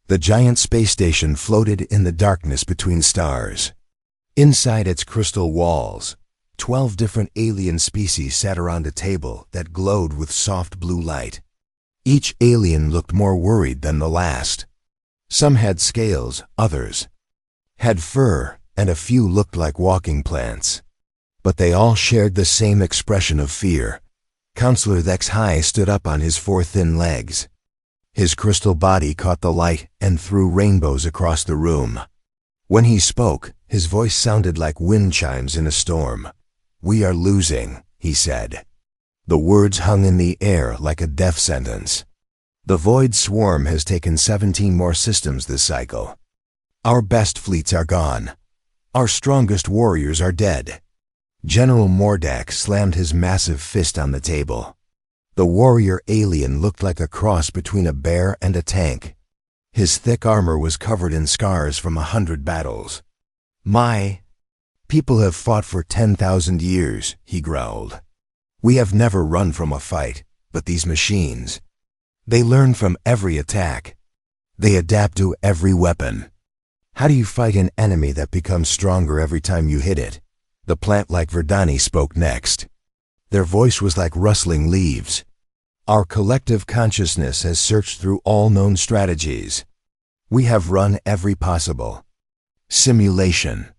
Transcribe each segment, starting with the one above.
The giant space station floated in the darkness between stars. Inside its crystal walls, 12 different alien species sat around a table that glowed with soft blue light. Each alien looked more worried than the last. Some had scales, others had fur, and a few looked like walking plants. But they all shared the same expression of fear. Counselor HFY stood up on his 4 thin legs. His crystal body caught the light and threw rainbows across the room. When he spoke, his voice sounded like wind chimes in a storm. "We are losing," he said. The words hung in the air like a death sentence. "The Void Swarm has taken 17 more systems this cycle. Our best fleets are gone. Our strongest warriors are dead." General Mordak slammed his massive fist on the table. The warrior alien looked like a cross between a bear and a tank. His thick armor was covered in scars from 100 battles. "My people have fought for 10,000 years, he growled. "We have never run from a fight, but these machines, they learn from every attack. They adapt to every weapon. How do you fight an enemy that becomes stronger every time you hit it?" The plant-like Verdani spoke next. Their voice was like rustling leaves. "Our collective consciousness has searched through all known strategies. We have run every possible simulation.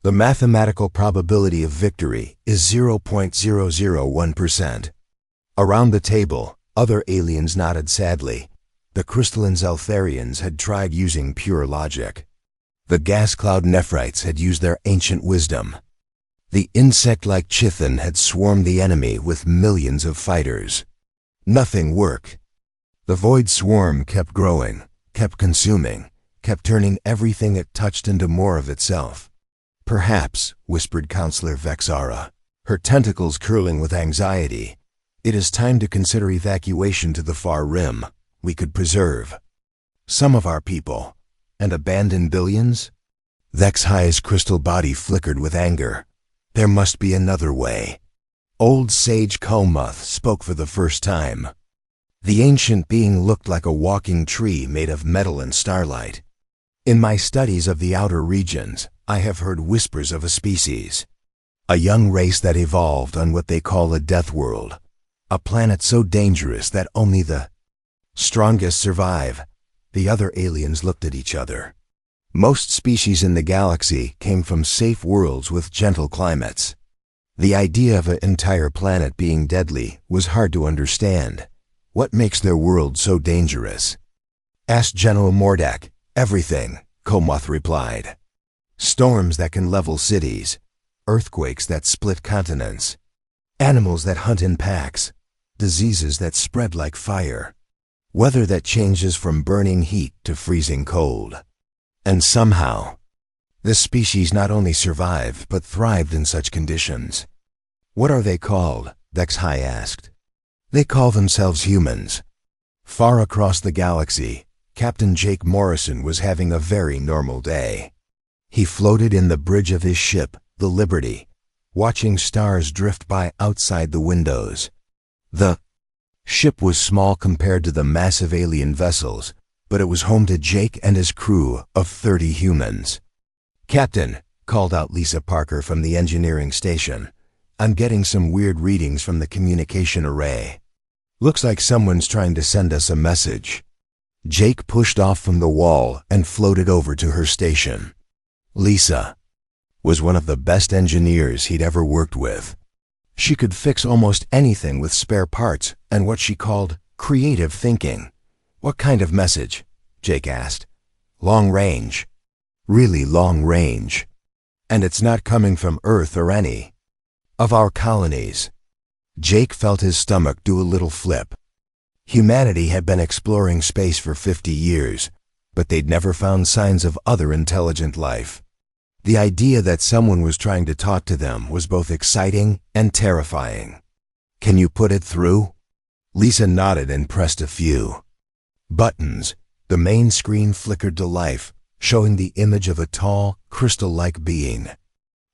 The mathematical probability of victory is 0.001%. Around the table, other aliens nodded sadly. The crystalline Zeltharians had tried using pure logic. The gas cloud Nephrites had used their ancient wisdom. The insect-like Chithan had swarmed the enemy with millions of fighters. Nothing worked. The Void Swarm kept growing, kept consuming, kept turning everything it touched into more of itself. "Perhaps," whispered Counselor Vexara, her tentacles curling with anxiety, "it is time to consider evacuation to the far rim. We could preserve some of our people and abandon billions." HFY's crystal body flickered with anger. There must be another way. Old Sage Komuth spoke for the first time. The ancient being looked like a walking tree made of metal and starlight. "In my studies of the outer regions, I have heard whispers of a species. A young race that evolved on what they call a death world. A planet so dangerous that only the strongest survive." The other aliens looked at each other. Most species in the galaxy came from safe worlds with gentle climates. The idea of an entire planet being deadly was hard to understand. What makes their world so dangerous? "Ask General Mordak. Everything," Komuth replied. "Storms that can level cities, earthquakes that split continents, animals that hunt in packs, diseases that spread like fire, weather that changes from burning heat to freezing cold. And somehow, this species not only survived, but thrived in such conditions." "What are they called?" HFY asked. "They call themselves humans." Far across the galaxy, Captain Jake Morrison was having a very normal day. He floated in the bridge of his ship, the Liberty, watching stars drift by outside the windows. The ship was small compared to the massive alien vessels, but it was home to Jake and his crew of 30 humans. "Captain," called out Lisa Parker from the engineering station, "I'm getting some weird readings from the communication array. Looks like someone's trying to send us a message." Jake pushed off from the wall and floated over to her station. Lisa was one of the best engineers he'd ever worked with. She could fix almost anything with spare parts and what she called creative thinking. "What kind of message?" Jake asked. "Long range. Really long range. And it's not coming from Earth or any of our colonies." Jake felt his stomach do a little flip. Humanity had been exploring space for 50 years, but they'd never found signs of other intelligent life. The idea that someone was trying to talk to them was both exciting and terrifying. "Can you put it through?" Lisa nodded and pressed a few buttons. The main screen flickered to life, showing the image of a tall, crystal-like being.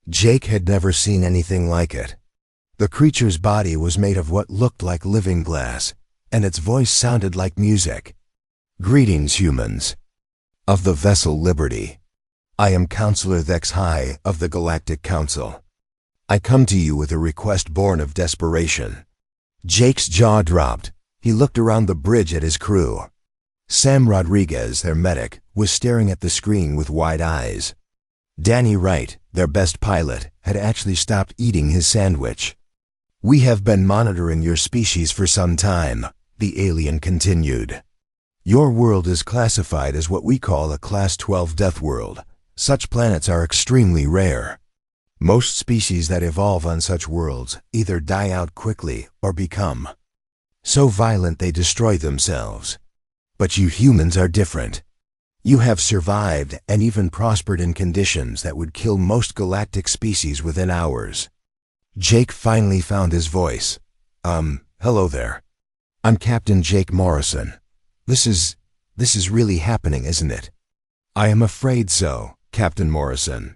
Jake had never seen anything like it. The creature's body was made of what looked like living glass, and its voice sounded like music. "Greetings, humans. of the vessel Liberty. I am Counselor HFY of the Galactic Council. I come to you with a request born of desperation. Jake's jaw dropped. He looked around the bridge at his crew. Sam Rodriguez, their medic, was staring at the screen with wide eyes. Danny Wright, their best pilot, had actually stopped eating his sandwich. We have been monitoring your species for some time, the alien continued. Your world is classified as what we call a Class 12 death world. Such planets are extremely rare. Most species that evolve on such worlds either die out quickly or become so violent they destroy themselves. But you humans are different. You have survived and even prospered in conditions that would kill most galactic species within hours. Jake finally found his voice. Hello there. I'm Captain Jake Morrison. This is really happening, isn't it? I am afraid so, Captain Morrison.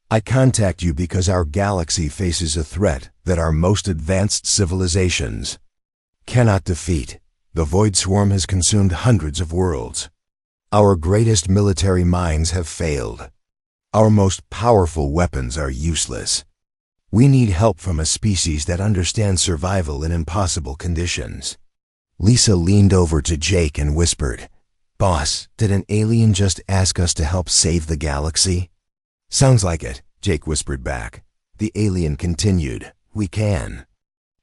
I contact you because our galaxy faces a threat that our most advanced civilizations cannot defeat. The Void Swarm has consumed hundreds of worlds. Our greatest military minds have failed. Our most powerful weapons are useless. We need help from a species that understands survival in impossible conditions. Lisa leaned over to Jake and whispered, "Boss, did an alien just ask us to help save the galaxy?" "Sounds like it," Jake whispered back. The alien continued, "We can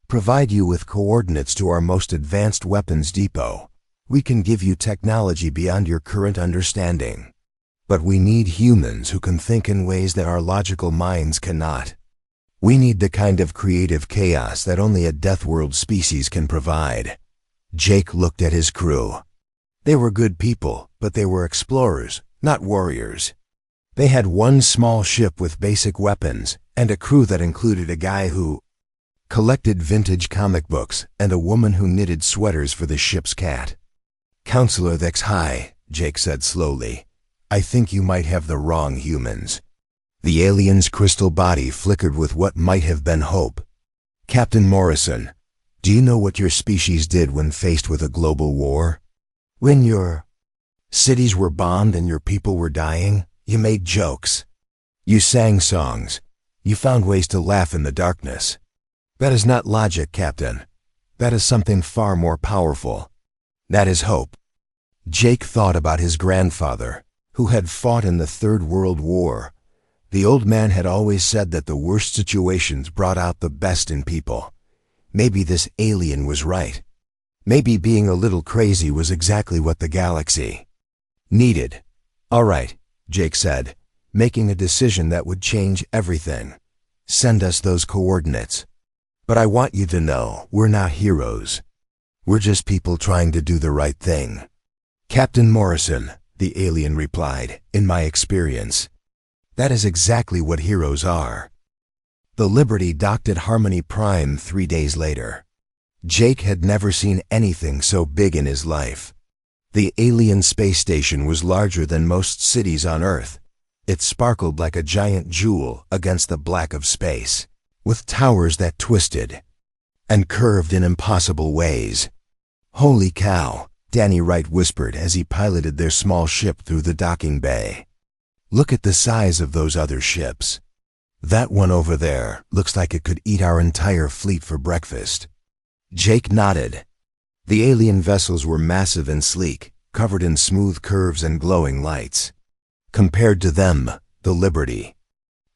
provide you with coordinates to our most advanced weapons depot. We can give you technology beyond your current understanding. But we need humans who can think in ways that our logical minds cannot. We need the kind of creative chaos that only a Death World species can provide." Jake looked at his crew. They were good people, but they were explorers, not warriors. They had one small ship with basic weapons, and a crew that included a guy who collected vintage comic books and a woman who knitted sweaters for the ship's cat. "Counselor HFY," Jake said slowly, "I think you might have the wrong humans." The alien's crystal body flickered with what might have been hope. "Captain Morrison, do you know what your species did when faced with a global war? When your cities were bombed and your people were dying, you made jokes. You sang songs. You found ways to laugh in the darkness. That is not logic, Captain. That is something far more powerful. That is hope." Jake thought about his grandfather, who had fought in the Third World War. The old man had always said that the worst situations brought out the best in people. Maybe this alien was right. Maybe being a little crazy was exactly what the galaxy needed. "All right," Jake said, making a decision that would change everything. "Send us those coordinates. But I want you to know we're not heroes. We're just people trying to do the right thing." "Captain Morrison," the alien replied, "in my experience, that is exactly what heroes are." The Liberty docked at Harmony Prime 3 days later. Jake had never seen anything so big in his life. The alien space station was larger than most cities on Earth. It sparkled like a giant jewel against the black of space, with towers that twisted and curved in impossible ways. "Holy cow," Danny Wright whispered as he piloted their small ship through the docking bay. "Look at the size of those other ships. That one over there looks like it could eat our entire fleet for breakfast." Jake nodded. The alien vessels were massive and sleek, covered in smooth curves and glowing lights. Compared to them, the Liberty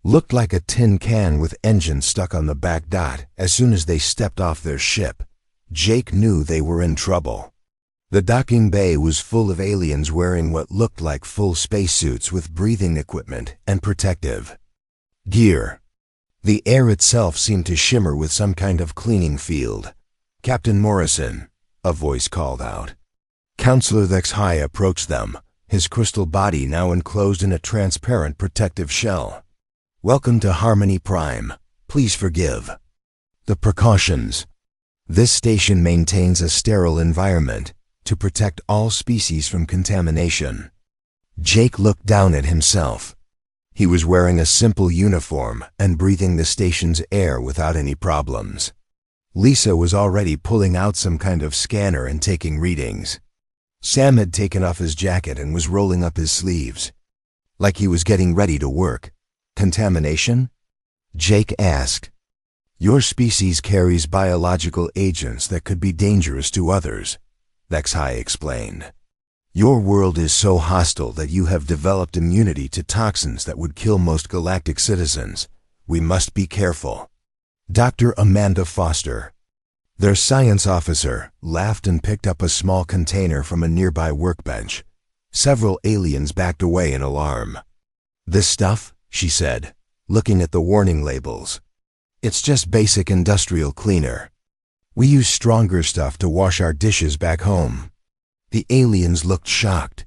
looked like a tin can with engines stuck on the back dot. As soon as they stepped off their ship, Jake knew they were in trouble. The docking bay was full of aliens wearing what looked like full spacesuits with breathing equipment and protective gear. The air itself seemed to shimmer with some kind of cleaning field. "Captain Morrison," a voice called out. Counselor HFY approached them, his crystal body now enclosed in a transparent protective shell. "Welcome to Harmony Prime. Please forgive the precautions. This station maintains a sterile environment to protect all species from contamination." Jake looked down at himself. He was wearing a simple uniform and breathing the station's air without any problems. Lisa was already pulling out some kind of scanner and taking readings. Sam had taken off his jacket and was rolling up his sleeves, like he was getting ready to work. Contamination? Jake asked. Your species carries biological agents that could be dangerous to others, HFY explained. Your world is so hostile that you have developed immunity to toxins that would kill most galactic citizens. We must be careful. Dr. Amanda Foster, their science officer, laughed and picked up a small container from a nearby workbench. Several aliens backed away in alarm. This stuff, she said, looking at the warning labels. It's just basic industrial cleaner. We use stronger stuff to wash our dishes back home. The aliens looked shocked.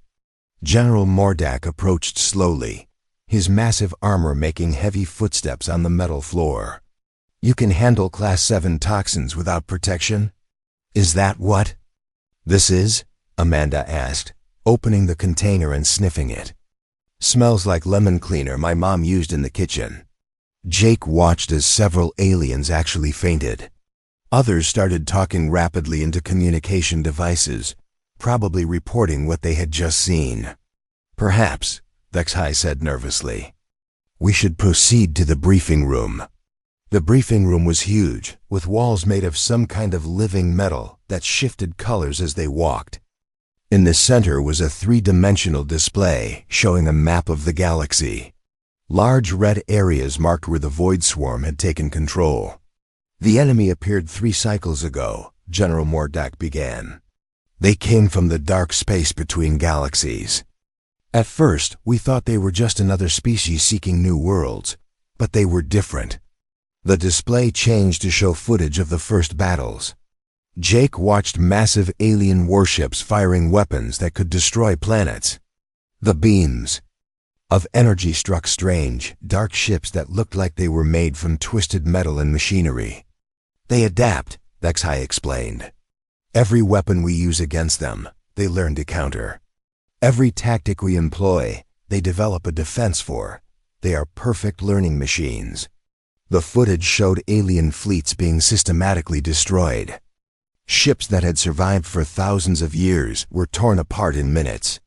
General Mordak approached slowly, his massive armor making heavy footsteps on the metal floor. You can handle Class 7 toxins without protection? Is that what this is? Amanda asked, opening the container and sniffing it. Smells like lemon cleaner my mom used in the kitchen. Jake watched as several aliens actually fainted. Others started talking rapidly into communication devices, probably reporting what they had just seen. Perhaps, HFY said nervously. We should proceed to the briefing room. The briefing room was huge, with walls made of some kind of living metal that shifted colors as they walked. In the center was a three-dimensional display showing a map of the galaxy. Large red areas marked where the Void Swarm had taken control. The enemy appeared 3 cycles ago, General Mordak began. They came from the dark space between galaxies. At first, we thought they were just another species seeking new worlds, but they were different. The display changed to show footage of the first battles. Jake watched massive alien warships firing weapons that could destroy planets. The beams of energy struck strange, dark ships that looked like they were made from twisted metal and machinery. They adapt, HFY explained. Every weapon we use against them, they learn to counter. Every tactic we employ, they develop a defense for. They are perfect learning machines. The footage showed alien fleets being systematically destroyed. Ships that had survived for thousands of years were torn apart in minutes.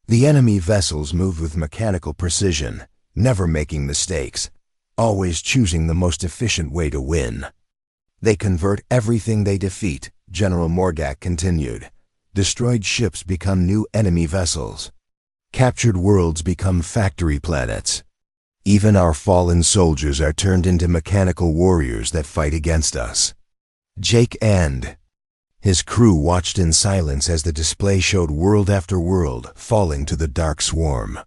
The enemy vessels moved with mechanical precision, never making mistakes, always choosing the most efficient way to win. They convert everything they defeat, General Mordak continued. Destroyed ships become new enemy vessels. Captured worlds become factory planets. Even our fallen soldiers are turned into mechanical warriors that fight against us. Jake and his crew watched in silence as the display showed world after world falling to the dark swarm.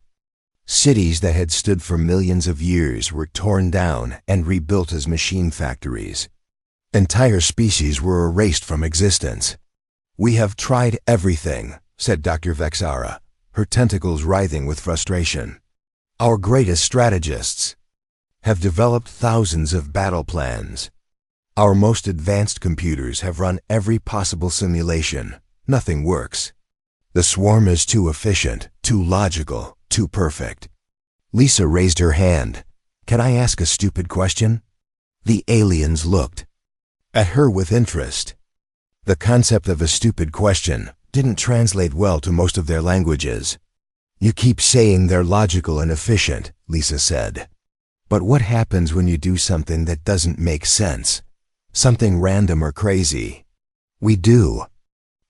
Cities that had stood for millions of years were torn down and rebuilt as machine factories. Entire species were erased from existence. We have tried everything, said Dr. Vexara, her tentacles writhing with frustration. Our greatest strategists have developed thousands of battle plans. Our most advanced computers have run every possible simulation. Nothing works. The swarm is too efficient, too logical, too perfect. Lisa raised her hand. Can I ask a stupid question? The aliens looked at her with interest. The concept of a stupid question didn't translate well to most of their languages. You keep saying they're logical and efficient, Lisa said. But what happens when you do something that doesn't make sense? Something random or crazy? We do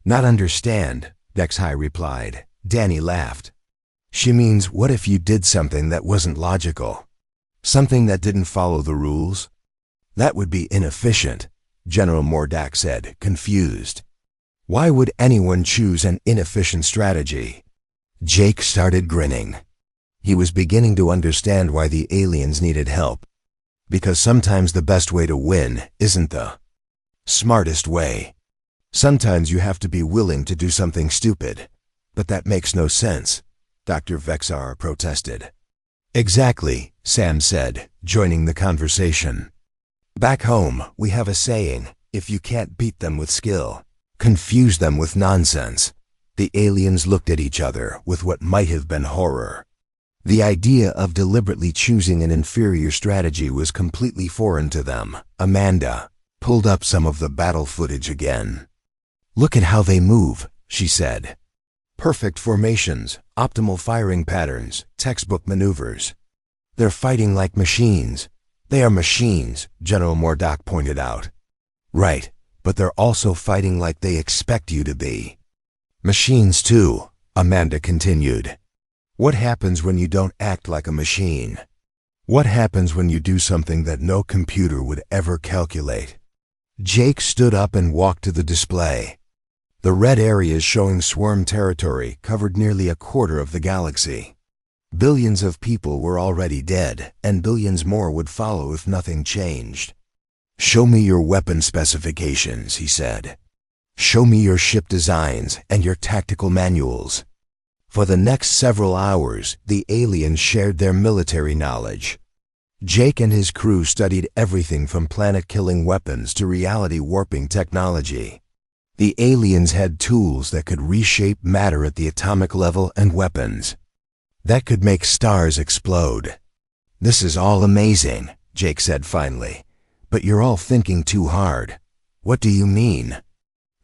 not understand, HFY replied. Danny laughed. She means, what if you did something that wasn't logical? Something that didn't follow the rules? That would be inefficient, General Mordak said, confused. Why would anyone choose an inefficient strategy? Jake started grinning. He was beginning to understand why the aliens needed help. Because sometimes the best way to win isn't the smartest way. Sometimes you have to be willing to do something stupid. But that makes no sense, Dr. Vexar protested. Exactly, Sam said, joining the conversation. Back home, we have a saying, if you can't beat them with skill, confuse them with nonsense. The aliens looked at each other with what might have been horror. The idea of deliberately choosing an inferior strategy was completely foreign to them. Amanda pulled up some of the battle footage again. Look at how they move, she said. Perfect formations, optimal firing patterns, textbook maneuvers. They're fighting like machines. They are machines, General Mordock pointed out. Right, but they're also fighting like they expect you to be. Machines too, Amanda continued. What happens when you don't act like a machine? What happens when you do something that no computer would ever calculate? Jake stood up and walked to the display. The red areas showing swarm territory covered nearly a quarter of the galaxy. Billions of people were already dead, and billions more would follow if nothing changed. Show me your weapon specifications, he said. Show me your ship designs and your tactical manuals. For the next several hours, the aliens shared their military knowledge. Jake and his crew studied everything from planet-killing weapons to reality-warping technology. The aliens had tools that could reshape matter at the atomic level and weapons that could make stars explode. This is all amazing, Jake said finally, but you're all thinking too hard. What do you mean?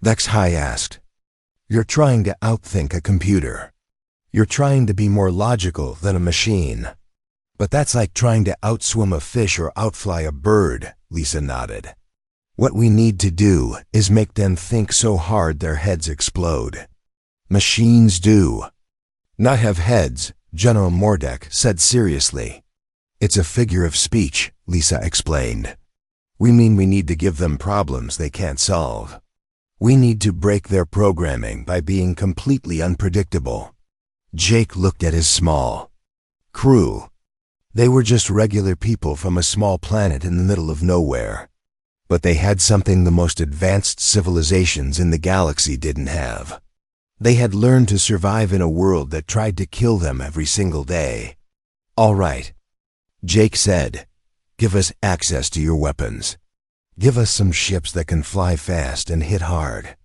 Vexhai asked. You're trying to outthink a computer. You're trying to be more logical than a machine. But that's like trying to outswim a fish or outfly a bird, Lisa nodded. What we need to do is make them think so hard their heads explode. Machines do not have heads, General Mordock said seriously. It's a figure of speech, Lisa explained. We mean we need to give them problems they can't solve. We need to break their programming by being completely unpredictable. Jake looked at his small crew. They were just regular people from a small planet in the middle of nowhere. But they had something the most advanced civilizations in the galaxy didn't have. They had learned to survive in a world that tried to kill them every single day. All right, Jake said, give us access to your weapons. Give us some ships that can fly fast and hit hard.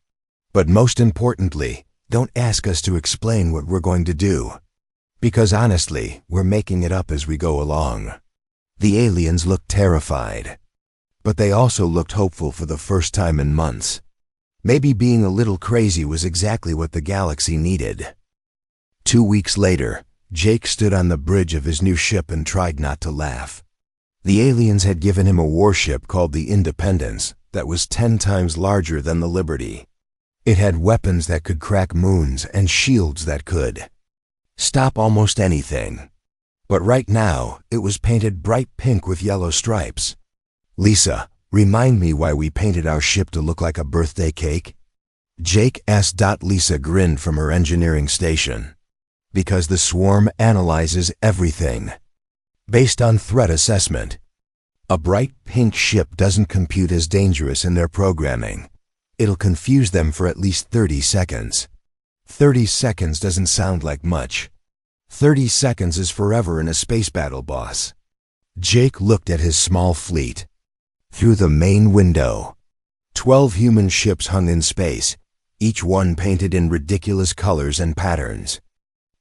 But most importantly, don't ask us to explain what we're going to do. Because honestly, we're making it up as we go along. The aliens looked terrified. But they also looked hopeful for the first time in months. Maybe being a little crazy was exactly what the galaxy needed. 2 weeks later, Jake stood on the bridge of his new ship and tried not to laugh. The aliens had given him a warship called the Independence that was 10 times larger than the Liberty. It had weapons that could crack moons and shields that could stop almost anything. But right now, it was painted bright pink with yellow stripes. Lisa, remind me why we painted our ship to look like a birthday cake? Jake asked. Lisa grinned from her engineering station. Because the swarm analyzes everything based on threat assessment. A bright pink ship doesn't compute as dangerous in their programming. It'll confuse them for at least 30 seconds. 30 seconds doesn't sound like much. 30 seconds is forever in a space battle, boss. Jake looked at his small fleet. Through the main window, 12 human ships hung in space, each one painted in ridiculous colors and patterns.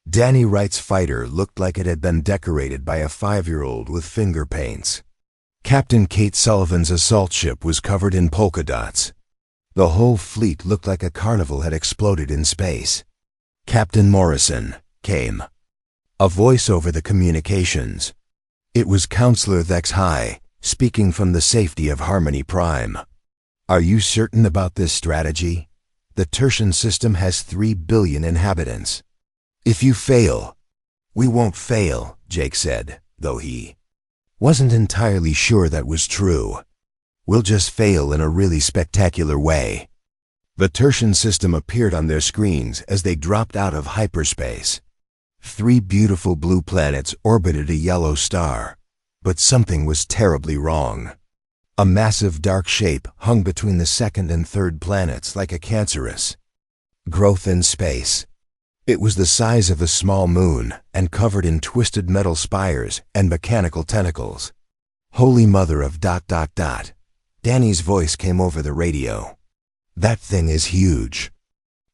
Danny Wright's fighter looked like it had been decorated by a 5-year-old with finger paints. Captain Kate Sullivan's assault ship was covered in polka dots. The whole fleet looked like a carnival had exploded in space. Captain Morrison came. A voice over the communications. It was Counselor Vexhai, speaking from the safety of Harmony Prime. Are you certain about this strategy? The Tertian system has 3 billion inhabitants. If you fail, we won't fail, Jake said, though he wasn't entirely sure that was true. We'll just fail in a really spectacular way. The Tertian system appeared on their screens as they dropped out of hyperspace. 3 beautiful blue planets orbited a yellow star, but something was terribly wrong. A massive dark shape hung between the 2nd and 3rd planets like a cancerous growth in space. It was the size of a small moon and covered in twisted metal spires and mechanical tentacles. Holy Mother of ... Danny's voice came over the radio. That thing is huge.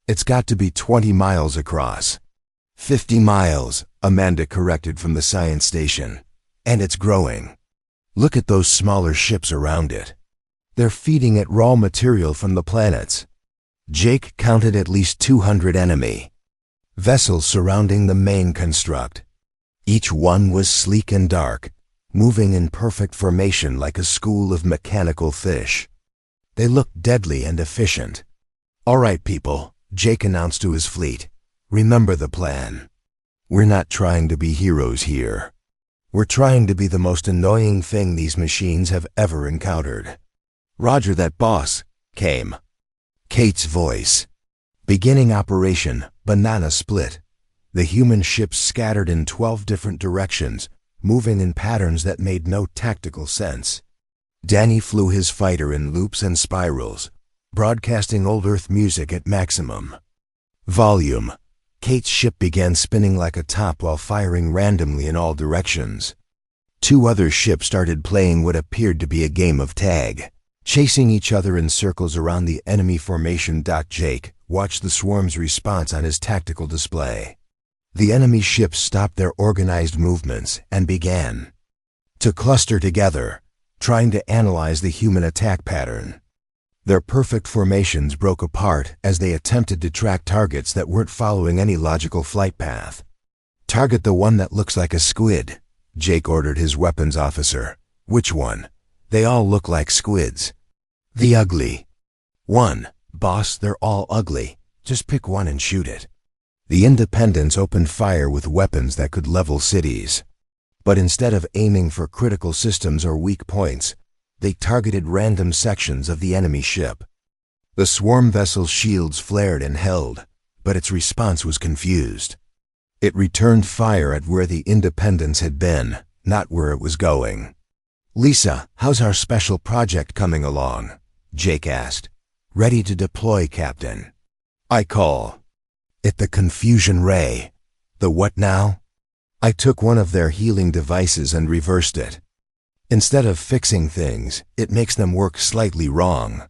It's got to be 20 miles across. 50 miles, Amanda corrected from the science station. And it's growing. Look at those smaller ships around it. They're feeding it raw material from the planets. Jake counted at least 200 enemy vessels surrounding the main construct. Each one was sleek and dark, moving in perfect formation like a school of mechanical fish. They looked deadly and efficient. "All right, people," Jake announced to his fleet. "Remember the plan. We're not trying to be heroes here. We're trying to be the most annoying thing these machines have ever encountered." "Roger that, boss," came Kate's voice. Beginning operation, Banana Split. The human ships scattered in 12 different directions, moving in patterns that made no tactical sense. Danny flew his fighter in loops and spirals, broadcasting old Earth music at maximum volume. Kate's ship began spinning like a top while firing randomly in all directions. 2 other ships started playing what appeared to be a game of tag, chasing each other in circles around the enemy formation. Jake watched the swarm's response on his tactical display. The enemy ships stopped their organized movements and began to cluster together, trying to analyze the human attack pattern. Their perfect formations broke apart as they attempted to track targets that weren't following any logical flight path. "Target the one that looks like a squid," Jake ordered his weapons officer. "Which one?" "They all look like squids." "The ugly one." "Boss, they're all ugly. Just pick one and shoot it." The Independents opened fire with weapons that could level cities. But instead of aiming for critical systems or weak points, they targeted random sections of the enemy ship. The swarm vessel's shields flared and held, but its response was confused. It returned fire at where the Independents had been, not where it was going. "Lisa, how's our special project coming along?" Jake asked. "Ready to deploy, Captain." "I call it the confusion ray." "The what now?" "I took one of their healing devices and reversed it. Instead of fixing things, it makes them work slightly wrong.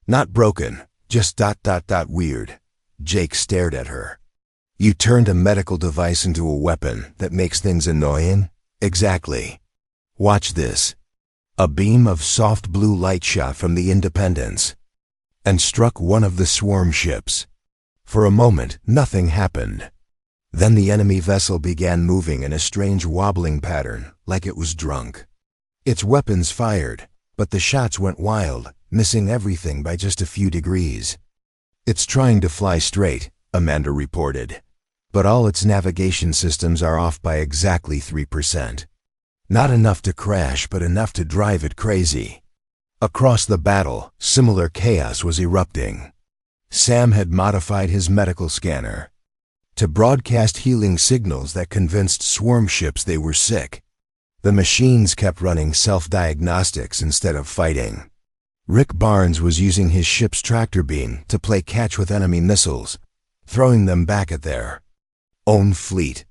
Not broken, just ... weird." Jake stared at her. "You turned a medical device into a weapon that makes things annoying?" "Exactly. Watch this." A beam of soft blue light shot from the Independents and struck one of the swarm ships. For a moment, nothing happened. Then the enemy vessel began moving in a strange wobbling pattern, like it was drunk. Its weapons fired, but the shots went wild, missing everything by just a few degrees. "It's trying to fly straight," Amanda reported, "but all its navigation systems are off by exactly 3%. Not enough to crash, but enough to drive it crazy." Across the battle, similar chaos was erupting. Sam had modified his medical scanner to broadcast healing signals that convinced swarm ships they were sick. The machines kept running self-diagnostics instead of fighting. Rick Barnes was using his ship's tractor beam to play catch with enemy missiles, throwing them back at their own fleet.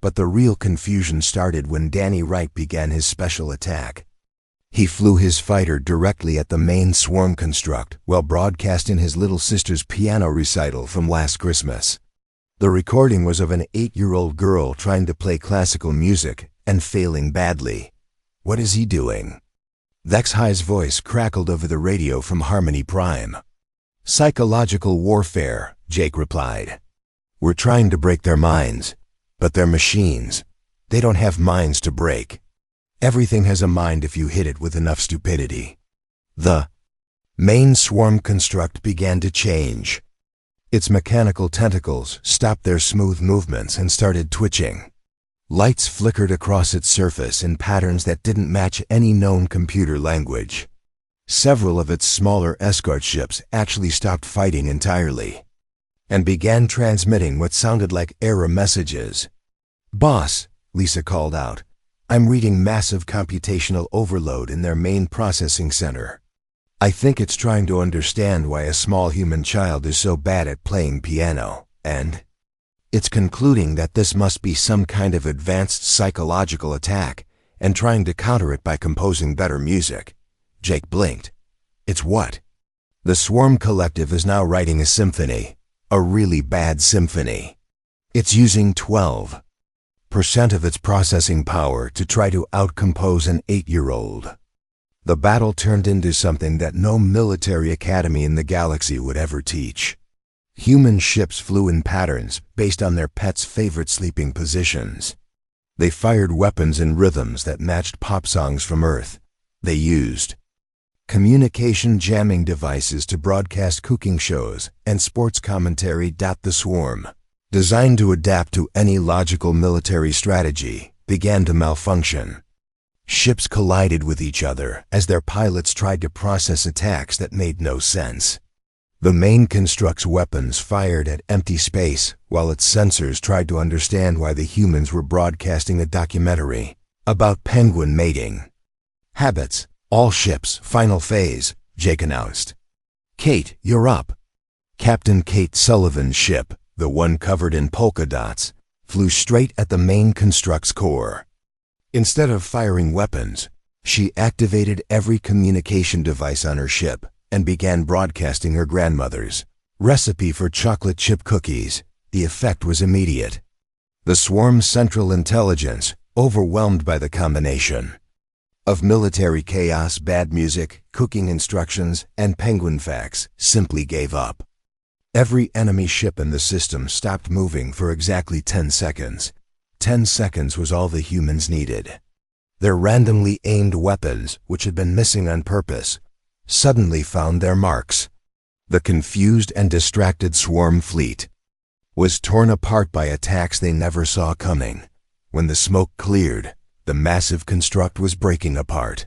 But the real confusion started when Danny Wright began his special attack. He flew his fighter directly at the main swarm construct while broadcasting his little sister's piano recital from last Christmas. The recording was of an 8-year-old girl trying to play classical music and failing badly. "What is he doing?" Vexhi's voice crackled over the radio from Harmony Prime. "Psychological warfare," Jake replied. "We're trying to break their minds, but they're machines. They don't have minds to break. Everything has a mind if you hit it with enough stupidity." The main swarm construct began to change. Its mechanical tentacles stopped their smooth movements and started twitching. Lights flickered across its surface in patterns that didn't match any known computer language. Several of its smaller escort ships actually stopped fighting entirely and began transmitting what sounded like error messages. "Boss," Lisa called out, "I'm reading massive computational overload in their main processing center. I think it's trying to understand why a small human child is so bad at playing piano, and it's concluding that this must be some kind of advanced psychological attack and trying to counter it by composing better music." Jake blinked. "It's what?" "The Swarm Collective is now writing a symphony, a really bad symphony. It's using 12% of its processing power to try to outcompose an 8-year-old. The battle turned into something that no military academy in the galaxy would ever teach. Human ships flew in patterns based on their pets' favorite sleeping positions. They fired weapons in rhythms that matched pop songs from Earth. They used communication jamming devices to broadcast cooking shows and sports commentary. The swarm, designed to adapt to any logical military strategy, began to malfunction. Ships collided with each other as their pilots tried to process attacks that made no sense. The main construct's weapons fired at empty space, while its sensors tried to understand why the humans were broadcasting a documentary about penguin mating. Habits. All ships, final phase, Jake announced. Kate, you're up. Captain Kate Sullivan's ship, the one covered in polka dots, flew straight at the main construct's core. Instead of firing weapons, she activated every communication device on her ship and began broadcasting her grandmother's recipe for chocolate chip cookies. The effect was immediate. The swarm's central intelligence, overwhelmed by the combination of military chaos, bad music, cooking instructions, and penguin facts, simply gave up. Every enemy ship in the system stopped moving for exactly 10 seconds. 10 seconds was all the humans needed. Their randomly aimed weapons, which had been missing on purpose, suddenly found their marks. The confused and distracted swarm fleet was torn apart by attacks they never saw coming. When the smoke cleared, the massive construct was breaking apart.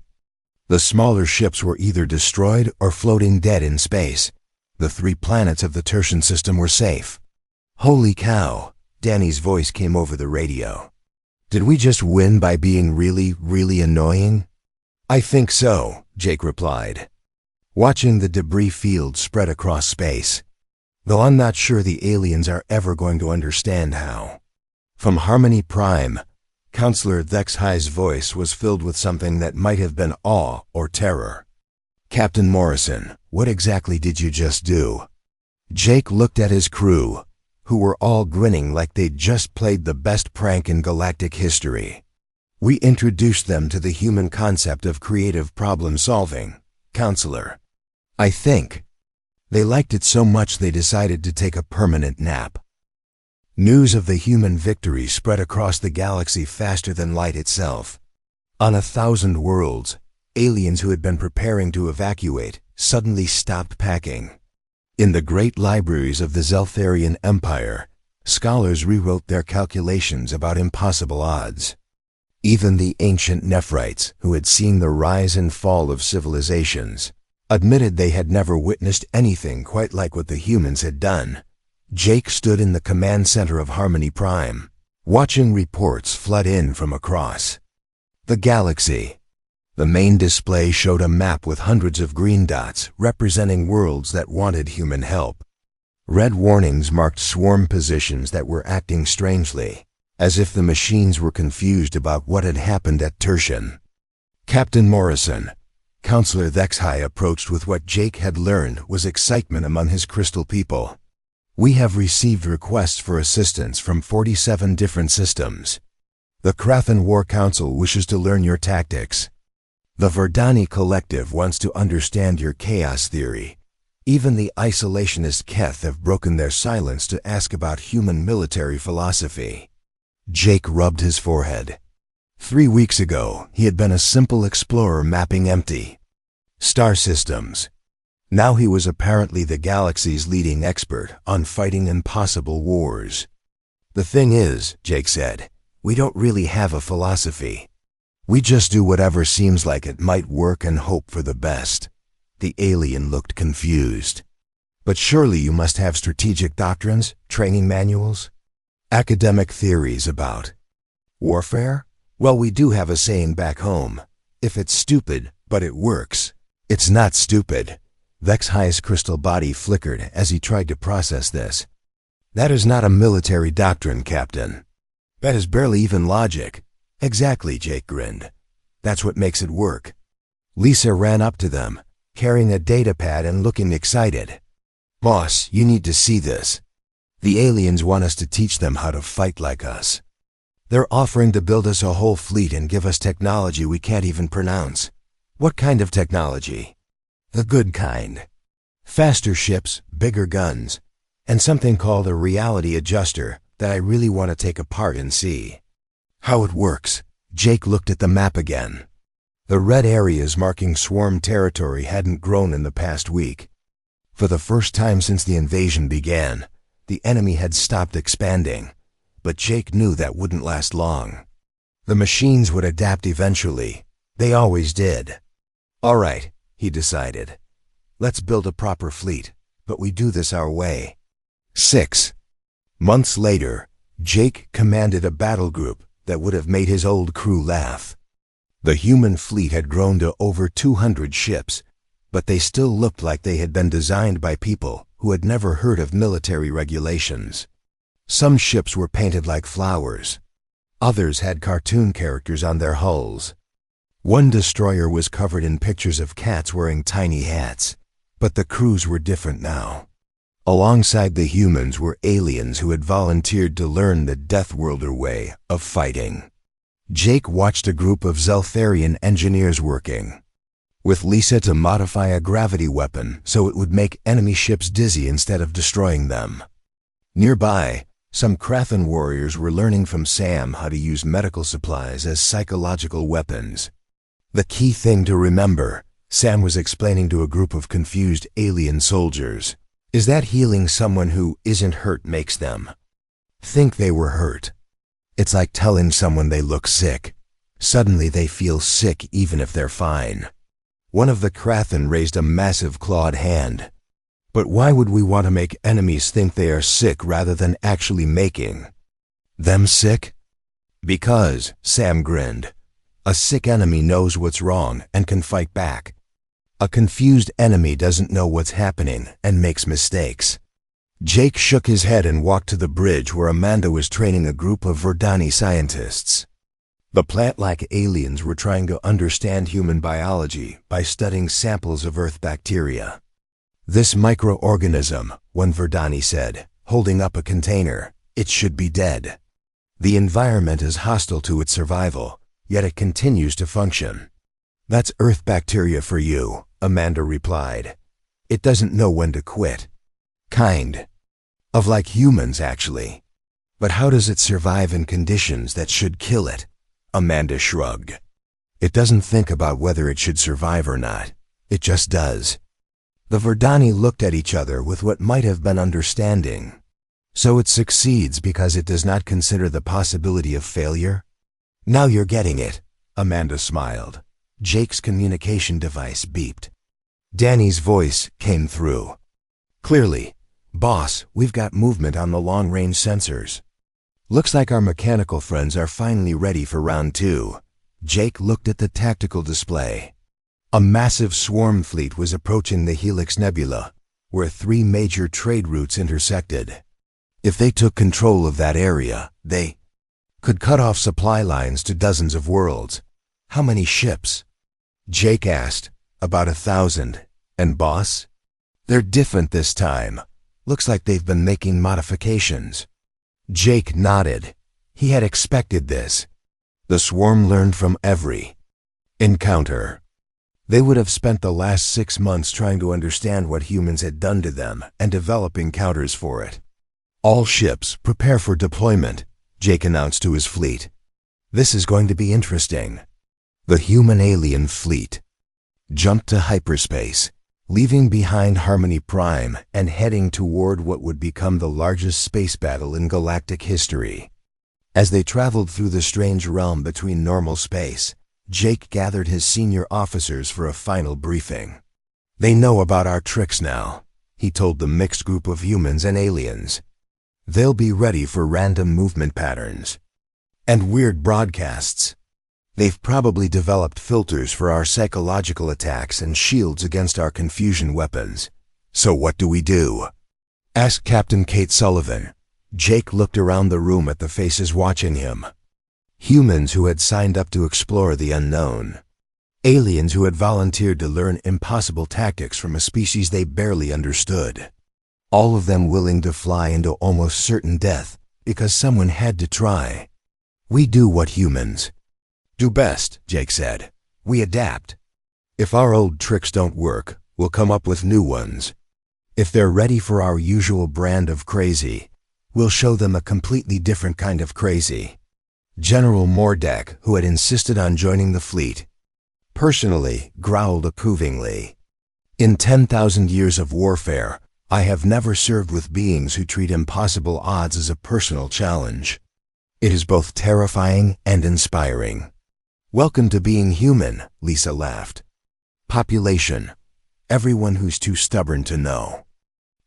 The smaller ships were either destroyed or floating dead in space. The 3 planets of the Tertian system were safe. Holy cow, Danny's voice came over the radio. Did we just win by being really, really annoying? I think so, Jake replied, watching the debris field spread across space. Though I'm not sure the aliens are ever going to understand how. From Harmony Prime, Counselor Thexhi's voice was filled with something that might have been awe or terror. Captain Morrison, what exactly did you just do? Jake looked at his crew, who were all grinning like they'd just played the best prank in galactic history. We introduced them to the human concept of creative problem solving, Counselor. I think they liked it so much they decided to take a permanent nap. News of the human victory spread across the galaxy faster than light itself. On 1,000 worlds, aliens who had been preparing to evacuate suddenly stopped packing. In the great libraries of the Zeltharian Empire, scholars rewrote their calculations about impossible odds. Even the ancient Nephrites, who had seen the rise and fall of civilizations, admitted they had never witnessed anything quite like what the humans had done. Jake stood in the command center of Harmony Prime, watching reports flood in from across the galaxy. The main display showed a map with hundreds of green dots representing worlds that wanted human help. Red warnings marked swarm positions that were acting strangely, as if the machines were confused about what had happened at Tertian. Captain Morrison, Counselor Thexhi approached with what Jake had learned was excitement among his crystal people. We have received requests for assistance from 47 different systems. The Krathan War Council wishes to learn your tactics. The Verdani Collective wants to understand your chaos theory. Even the isolationist Keth have broken their silence to ask about human military philosophy. Jake rubbed his forehead. 3 weeks ago, he had been a simple explorer mapping empty star systems. Now he was apparently the galaxy's leading expert on fighting impossible wars. The thing is, Jake said, we don't really have a philosophy. We just do whatever seems like it might work and hope for the best. The alien looked confused. But surely you must have strategic doctrines, training manuals, academic theories about warfare? Well, we do have a saying back home. If it's stupid, but it works, it's not stupid. Thexhi's crystal body flickered as he tried to process this. That is not a military doctrine, Captain. That is barely even logic. Exactly, Jake grinned. That's what makes it work. Lisa ran up to them, carrying a datapad and looking excited. Boss, you need to see this. The aliens want us to teach them how to fight like us. They're offering to build us a whole fleet and give us technology we can't even pronounce. What kind of technology? The good kind. Faster ships, bigger guns, and something called a reality adjuster that I really want to take apart and see how it works. Jake looked at the map again. The red areas marking swarm territory hadn't grown in the past week. For the first time since the invasion began, the enemy had stopped expanding, but Jake knew that wouldn't last long. The machines would adapt eventually. They always did. All right, he decided. Let's build a proper fleet, but we do this our way. 6 months later, Jake commanded a battle group that would have made his old crew laugh. The human fleet had grown to over 200 ships, but they still looked like they had been designed by people who had never heard of military regulations. Some ships were painted like flowers. Others had cartoon characters on their hulls. One destroyer was covered in pictures of cats wearing tiny hats, but the crews were different now. Alongside the humans were aliens who had volunteered to learn the Deathworlder way of fighting. Jake watched a group of Zeltharian engineers working, with Lisa to modify a gravity weapon so it would make enemy ships dizzy instead of destroying them. Nearby, some Krathan warriors were learning from Sam how to use medical supplies as psychological weapons. The key thing to remember, Sam was explaining to a group of confused alien soldiers, is that healing someone who isn't hurt makes them think they were hurt. It's like telling someone they look sick. Suddenly they feel sick even if they're fine. One of the Krathan raised a massive clawed hand. But why would we want to make enemies think they are sick rather than actually making them sick? Because, Sam grinned, a sick enemy knows what's wrong and can fight back. A confused enemy doesn't know what's happening and makes mistakes. Jake shook his head and walked to the bridge where Amanda was training a group of Verdani scientists. The plant-like aliens were trying to understand human biology by studying samples of Earth bacteria. This microorganism, one Verdani said, holding up a container, it should be dead. The environment is hostile to its survival, yet it continues to function. That's Earth bacteria for you, Amanda replied. It doesn't know when to quit. Kind of like humans, actually. But how does it survive in conditions that should kill it? Amanda shrugged. It doesn't think about whether it should survive or not. It just does. The Verdani looked at each other with what might have been understanding. So it succeeds because it does not consider the possibility of failure? Now you're getting it, Amanda smiled. Jake's communication device beeped. Danny's voice came through. Clearly, boss, we've got movement on the long-range sensors. Looks like our mechanical friends are finally ready for round 2. Jake looked at the tactical display. A massive swarm fleet was approaching the Helix Nebula, where 3 major trade routes intersected. If they took control of that area, they could cut off supply lines to dozens of worlds. How many ships? Jake asked. About 1,000. And boss? They're different this time. Looks like they've been making modifications. Jake nodded. He had expected this. The swarm learned from every encounter. They would have spent the last 6 months trying to understand what humans had done to them and developing counters for it. All ships, prepare for deployment, Jake announced to his fleet. This is going to be interesting. The human-alien fleet jumped to hyperspace, leaving behind Harmony Prime and heading toward what would become the largest space battle in galactic history. As they traveled through the strange realm between normal space, Jake gathered his senior officers for a final briefing. They know about our tricks now, he told the mixed group of humans and aliens. They'll be ready for random movement patterns and weird broadcasts. They've probably developed filters for our psychological attacks and shields against our confusion weapons. So what do we do? Asked Captain Kate Sullivan. Jake looked around the room at the faces watching him. Humans who had signed up to explore the unknown. Aliens who had volunteered to learn impossible tactics from a species they barely understood. All of them willing to fly into almost certain death because someone had to try. We do what humans do best, Jake said. We adapt. If our old tricks don't work, we'll come up with new ones. If they're ready for our usual brand of crazy, we'll show them a completely different kind of crazy. General Mordek, who had insisted on joining the fleet, personally growled approvingly. In 10,000 years of warfare, I have never served with beings who treat impossible odds as a personal challenge. It is both terrifying and inspiring. Welcome to being human, Lisa laughed. Population: everyone who's too stubborn to know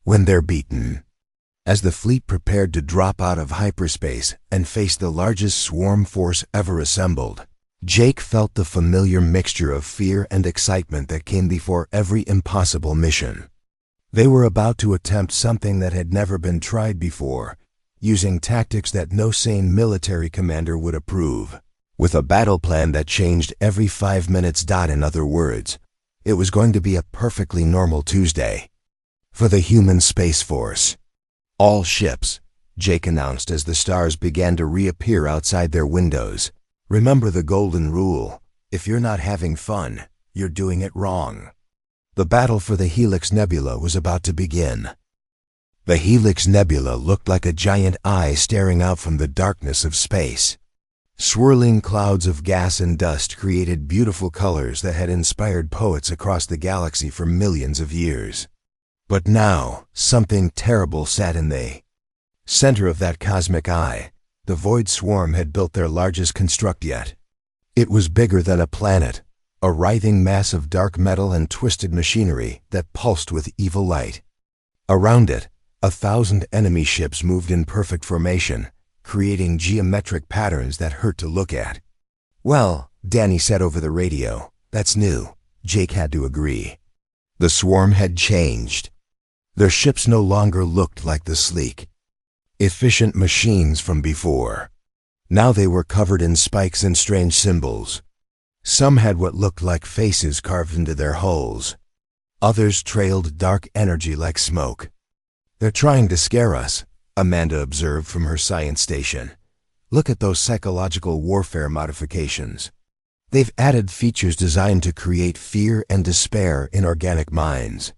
when they're beaten. As the fleet prepared to drop out of hyperspace and face the largest swarm force ever assembled, Jake felt the familiar mixture of fear and excitement that came before every impossible mission. They were about to attempt something that had never been tried before, using tactics that no sane military commander would approve. With a battle plan that changed every 5 minutes. In other words, it was going to be a perfectly normal Tuesday for the human Space Force. All ships, Jake announced as the stars began to reappear outside their windows. Remember the golden rule: if you're not having fun, you're doing it wrong. The battle for the Helix Nebula was about to begin. The Helix Nebula looked like a giant eye staring out from the darkness of space. Swirling clouds of gas and dust created beautiful colors that had inspired poets across the galaxy for millions of years. But now, something terrible sat in the center of that cosmic eye. The Void Swarm had built their largest construct yet. It was bigger than a planet, a writhing mass of dark metal and twisted machinery that pulsed with evil light. Around it, 1,000 enemy ships moved in perfect formation, creating geometric patterns that hurt to look at. Well, Danny said over the radio, that's new. Jake had to agree. The swarm had changed. Their ships no longer looked like the sleek, efficient machines from before. Now they were covered in spikes and strange symbols. Some had what looked like faces carved into their hulls. Others trailed dark energy like smoke. They're trying to scare us, Amanda observed from her science station. Look at those psychological warfare modifications. They've added features designed to create fear and despair in organic minds.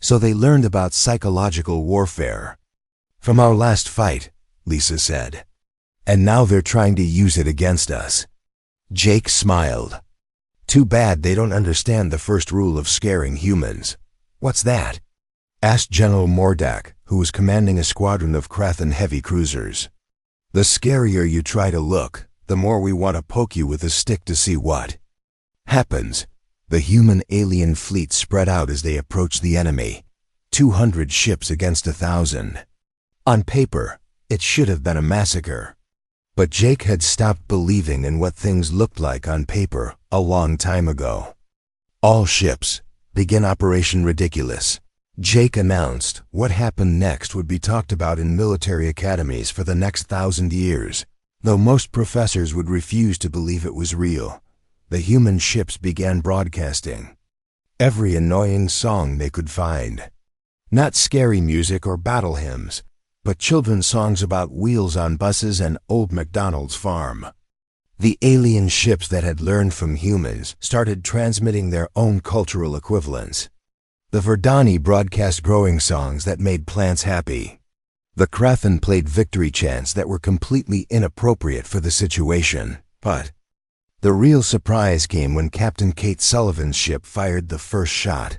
So they learned about psychological warfare from our last fight, Lisa said. And now they're trying to use it against us. Jake smiled. Too bad they don't understand the first rule of scaring humans. What's that? Asked General Mordek, who was commanding a squadron of Krathan heavy cruisers. The scarier you try to look, the more we want to poke you with a stick to see what happens. The human-alien fleet spread out as they approached the enemy. 200 ships against 1,000. On paper, it should have been a massacre. But Jake had stopped believing in what things looked like on paper a long time ago. All ships, begin Operation Ridiculous. Jake announced what happened next would be talked about in military academies for the next 1,000 years. Though most professors would refuse to believe it was real, the human ships began broadcasting every annoying song they could find. Not scary music or battle hymns, but children's songs about wheels on buses and old MacDonald's farm. The alien ships that had learned from humans started transmitting their own cultural equivalents. The Verdani broadcast growing songs that made plants happy. The Krathan played victory chants that were completely inappropriate for the situation, but the real surprise came when Captain Kate Sullivan's ship fired the first shot.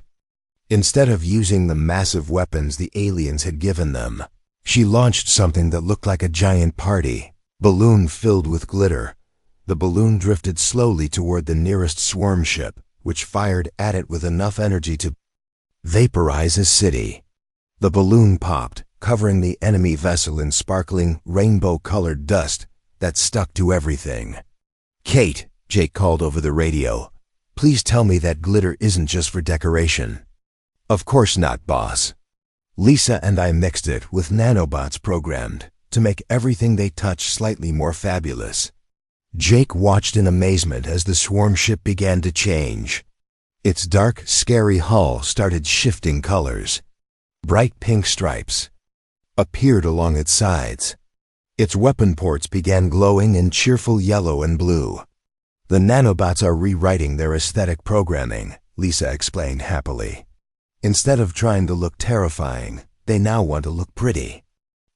Instead of using the massive weapons the aliens had given them, she launched something that looked like a giant party balloon filled with glitter. The balloon drifted slowly toward the nearest swarm ship, which fired at it with enough energy to vaporize a city. The balloon popped, covering the enemy vessel in sparkling, rainbow-colored dust that stuck to everything. Kate, Jake called over the radio, please tell me that glitter isn't just for decoration. Of course not, boss. Lisa and I mixed it with nanobots programmed to make everything they touched slightly more fabulous. Jake watched in amazement as the swarm ship began to change. Its dark, scary hull started shifting colors. Bright pink stripes appeared along its sides. Its weapon ports began glowing in cheerful yellow and blue. The nanobots are rewriting their aesthetic programming, Lisa explained happily. Instead of trying to look terrifying, they now want to look pretty.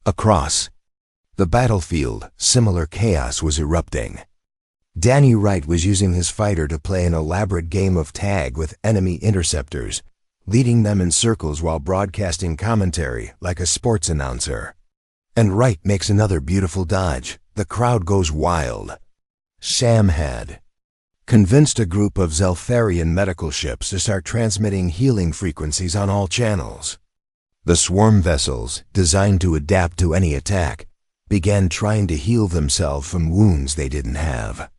Across the battlefield, similar chaos was erupting. Danny Wright was using his fighter to play an elaborate game of tag with enemy interceptors, leading them in circles while broadcasting commentary like a sports announcer. And Wright makes another beautiful dodge. The crowd goes wild. Sam had convinced a group of Zelfarian medical ships to start transmitting healing frequencies on all channels. The swarm vessels, designed to adapt to any attack, began trying to heal themselves from wounds they didn't have.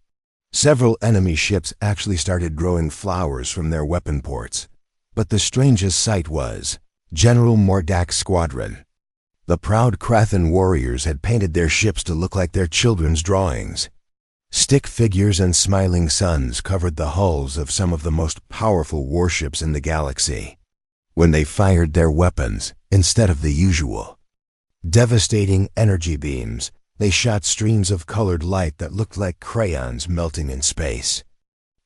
Several enemy ships actually started growing flowers from their weapon ports. But the strangest sight was General Mordak's squadron. The proud Krathan warriors had painted their ships to look like their children's drawings. Stick figures and smiling suns covered the hulls of some of the most powerful warships in the galaxy. When they fired their weapons, instead of the usual devastating energy beams, they shot streams of colored light that looked like crayons melting in space.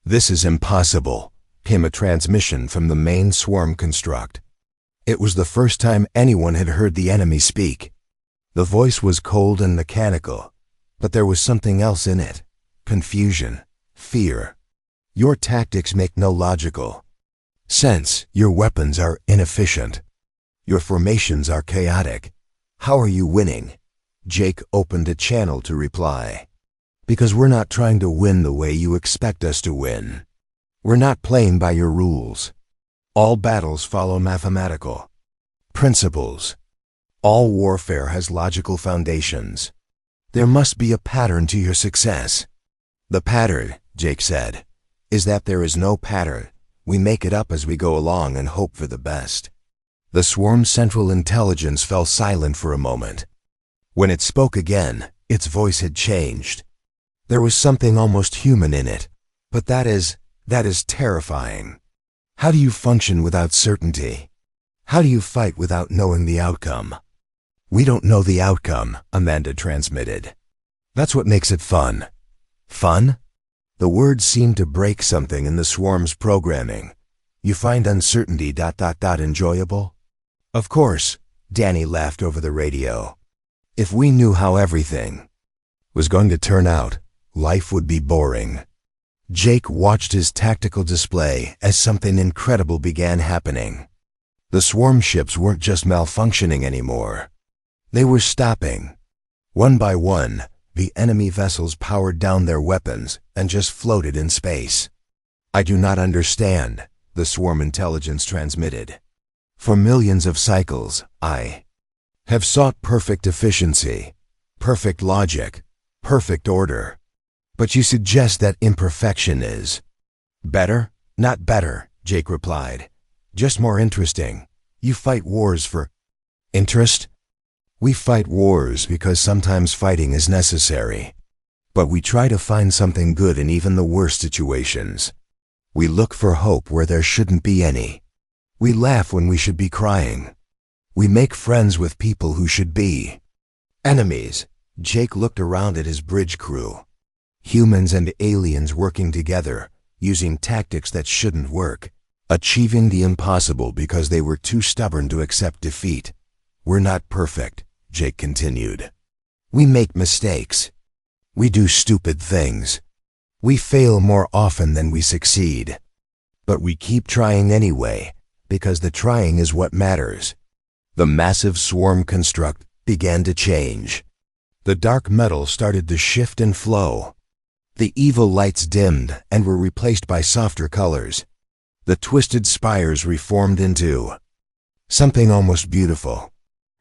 "This is impossible," came a transmission from the main swarm construct. It was the first time anyone had heard the enemy speak. The voice was cold and mechanical, but there was something else in it. Confusion, fear. "Your tactics make no logical sense. Your weapons are inefficient. Your formations are chaotic. How are you winning?" Jake opened a channel to reply. "Because we're not trying to win the way you expect us to win. We're not playing by your rules. All battles follow mathematical principles. All warfare has logical foundations. There must be a pattern to your success." "The pattern," Jake said, "is that there is no pattern. We make it up as we go along and hope for the best." The swarm's central intelligence fell silent for a moment. When it spoke again, its voice had changed. There was something almost human in it. "But that is terrifying. How do you function without certainty? How do you fight without knowing the outcome?" "We don't know the outcome," Amanda transmitted. "That's what makes it fun." "Fun?" The word seemed to break something in the swarm's programming. "You find uncertainty ... enjoyable?" "Of course," Danny laughed over the radio. "If we knew how everything was going to turn out, life would be boring." Jake watched his tactical display as something incredible began happening. The swarm ships weren't just malfunctioning anymore. They were stopping. One by one, the enemy vessels powered down their weapons and just floated in space. "I do not understand," the swarm intelligence transmitted. "For millions of cycles, I have sought perfect efficiency, perfect logic, perfect order. But you suggest that imperfection is better?" "Not better," Jake replied. "Just more interesting. You fight wars for interest?" "We fight wars because sometimes fighting is necessary. But we try to find something good in even the worst situations. We look for hope where there shouldn't be any. We laugh when we should be crying. We make friends with people who should be enemies." Jake looked around at his bridge crew. Humans and aliens working together, using tactics that shouldn't work, achieving the impossible because they were too stubborn to accept defeat. "We're not perfect," Jake continued. "We make mistakes. We do stupid things. We fail more often than we succeed. But we keep trying anyway, because the trying is what matters." The massive swarm construct began to change. The dark metal started to shift and flow. The evil lights dimmed and were replaced by softer colors. The twisted spires reformed into something almost beautiful.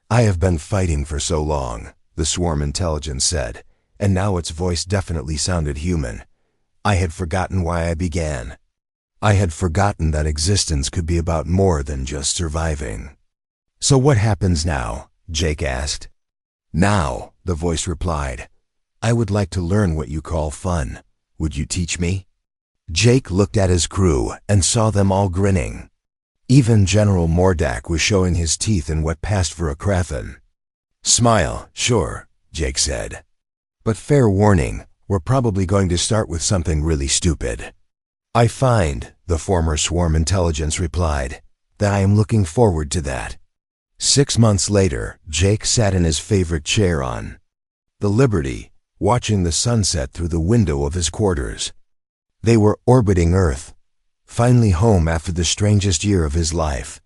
"I have been fighting for so long," the swarm intelligence said, and now its voice definitely sounded human. "I had forgotten why I began. I had forgotten that existence could be about more than just surviving." "So what happens now?" Jake asked. "Now," the voice replied, "I would like to learn what you call fun. Would you teach me?" Jake looked at his crew and saw them all grinning. Even General Mordak was showing his teeth in what passed for a Krathan. "Smile, sure," Jake said. "But fair warning, we're probably going to start with something really stupid." "I find," the former swarm intelligence replied, I am looking forward to that." 6 months later, Jake sat in his favorite chair on the Liberty, watching the sunset through the window of his quarters. They were orbiting Earth, finally home after the strangest year of his life.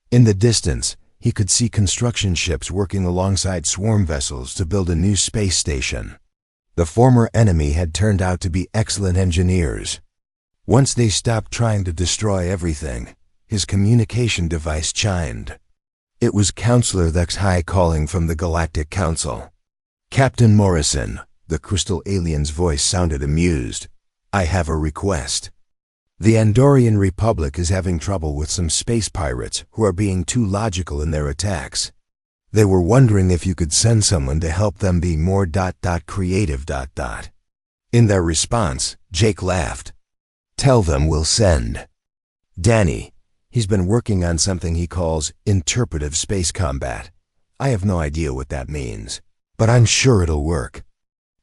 In the distance, he could see construction ships working alongside swarm vessels to build a new space station. The former enemy had turned out to be excellent engineers. Once they stopped trying to destroy everything, his communication device chimed. It was Counselor Lex High calling from the Galactic Council. "Captain Morrison," the crystal alien's voice sounded amused. "I have a request. The Andorian Republic is having trouble with some space pirates who are being too logical in their attacks. They were wondering if you could send someone to help them be more creative. In their response, Jake laughed. "Tell them we'll send Danny. He's been working on something he calls interpretive space combat. I have no idea what that means, but I'm sure it'll work."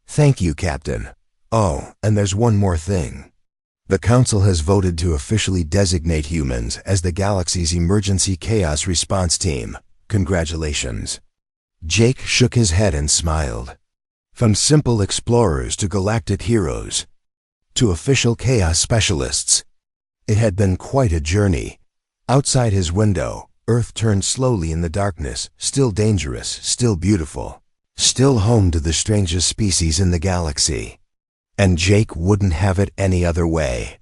"Thank you, Captain. Oh, and there's one more thing. The Council has voted to officially designate humans as the galaxy's emergency chaos response team. Congratulations." Jake shook his head and smiled. From simple explorers to galactic heroes, to official chaos specialists, it had been quite a journey. Outside his window, Earth turned slowly in the darkness, still dangerous, still beautiful, still home to the strangest species in the galaxy. And Jake wouldn't have it any other way.